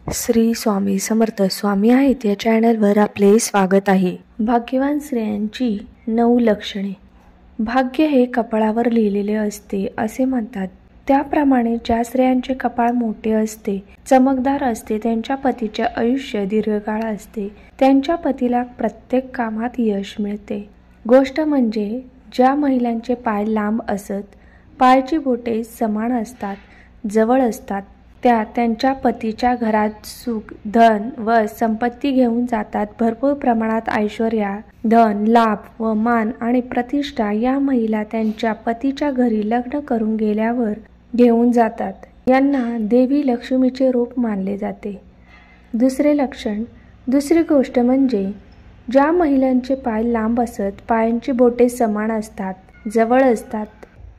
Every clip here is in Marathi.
श्री स्वामी समर्थ स्वामी आहेत या चॅनलवर आपले स्वागत आहे। भाग्यवान स्त्रियांची 9 लक्षणे। भाग्य हे कपाळावर लिहिलेले असते असे म्हणतात। त्याप्रमाणे ज्या स्त्रियांचे कपाळ मोठे असते, चमकदार असते, त्यांच्या पतीचे आयुष्य दीर्घकाळ असते, त्यांच्या पतीला प्रत्येक कामात यश मिळते। गोष्ट म्हणजे ज्या महिलांचे पाय लांब असत, पायाची बोटे समान असतात, जवळ असतात, त्या त्यांच्या पतीच्या घरात सुख, धन व संपत्ती घेऊन जातात। भरपूर प्रमाणात ऐश्वर्य, धन, लाभ व मान आणि प्रतिष्ठा या महिला त्यांच्या पतीच्या घरी लग्न करून गेल्यावर घेऊन जातात। यांना देवी लक्ष्मीचे रूप मानले जाते। दुसरे लक्षण। दुसरी गोष्ट म्हणजे ज्या महिलांचे पाय लांब असत, पायांची बोटे समान असतात, जवळ असतात,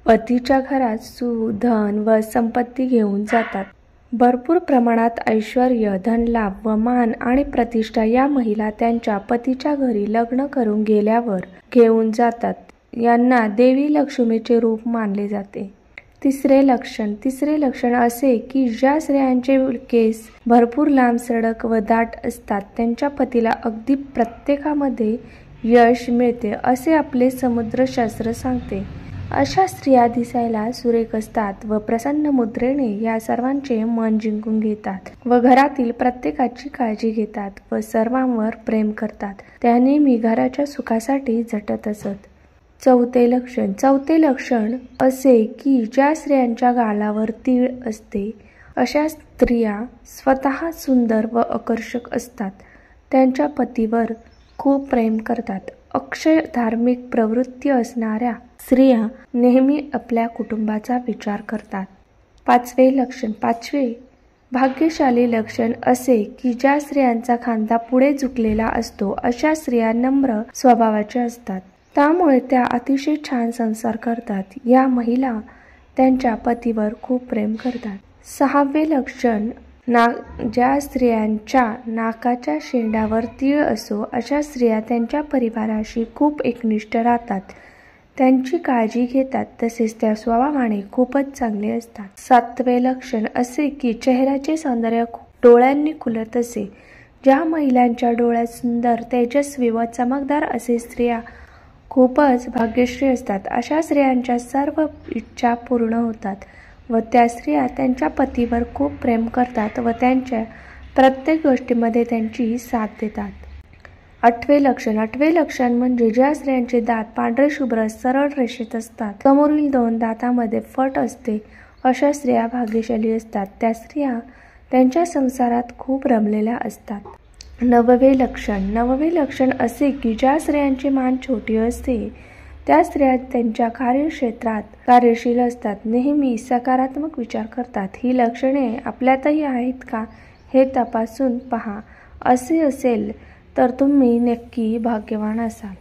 पतीच्या घरात सुख, धन व संपत्ती घेऊन जातात। भरपूर प्रमाणात ऐश्वर्य, धनलाभ व मान आणि प्रतिष्ठा या महिला त्यांच्या पतीच्या घरी लग्न करून गेल्यावर घेऊन जातात। यांना देवी लक्ष्मीचे रूप मानले जाते। तिसरे लक्षण असे की ज्या स्त्रियांचे केस भरपूर लांब, सडक व दाट असतात, त्यांच्या पतीला अगदी प्रत्येकामध्ये यश मिळते असे आपले समुद्रशास्त्र सांगते। अशा स्त्रिया दिसायला सुरेख असतात व प्रसन्न मुद्रेने या सर्वांचे मन जिंकून घेतात व घरातील प्रत्येकाची काळजी घेतात व सर्वांवर प्रेम करतात। त्या नेहमी घराच्या सुखासाठी झटत असत। चौथे लक्षण असे की ज्या स्त्रियांच्या गालावर तीळ असते, अशा स्त्रिया स्वतः सुंदर व आकर्षक असतात, त्यांच्या पतीवर खूप प्रेम करतात। अक्षय धार्मिक प्रवृत्ती असणाऱ्या स्त्रिया नेहमी आपल्या कुटुंबाचा विचार करतात। पाचवे भाग्यशाली लक्षण असे की ज्या स्त्रियांचा खांदा पुढे झुकलेला असतो, अशा स्त्रिया नम्र स्वभावाच्या असतात, त्यामुळे त्या अतिशय छान संसार करतात। या महिला त्यांच्या पतीवर खूप प्रेम करतात। 6वे लक्षण। ज्या स्त्रियांच्या नाकाच्या शेंड्यावर तीळ असो, अशा स्त्रिया त्यांच्या परिवाराशी खूप एकनिष्ठ राहतात, त्यांची काळजी घेतात, तसेच त्या स्वभावाने खूपच चांगले असतात। 7वे लक्षण असे की चेहऱ्याचे सौंदर्य डोळ्यांनी खुलत असे। ज्या महिलांच्या डोळ्यात सुंदर, तेजस्वी व चमकदार असे स्त्रिया खूपच भाग्यश्री असतात। अशा स्त्रियांच्या सर्व इच्छा पूर्ण होतात व त्या स्त्रिया त्यांच्या पतीवर खूप प्रेम करतात व त्यांच्या प्रत्येक गोष्टीमध्ये त्यांची साथ देतात। 8वे लक्षण म्हणजे ज्या स्त्रियांचे दात पांढरे शुभ्र सरळ रेषेत असतात, समोरील 2 दातांमध्ये फट असते, अशा स्त्रिया भाग्यशाली असतात। त्या स्त्रिया त्यांच्या संसारात खूप रमलेल्या असतात। 9वे लक्षण असे की ज्या स्त्रियांची मान छोटी असते, त्या स्त्रिया त्यांच्या कार्यक्षेत्रात कार्यशील असतात, नेहमी सकारात्मक विचार करतात। ही लक्षणे आपल्यातही आहेत का हे तपासून पहा। असे असेल तर तुम्ही नक्की भाग्यवान असाल।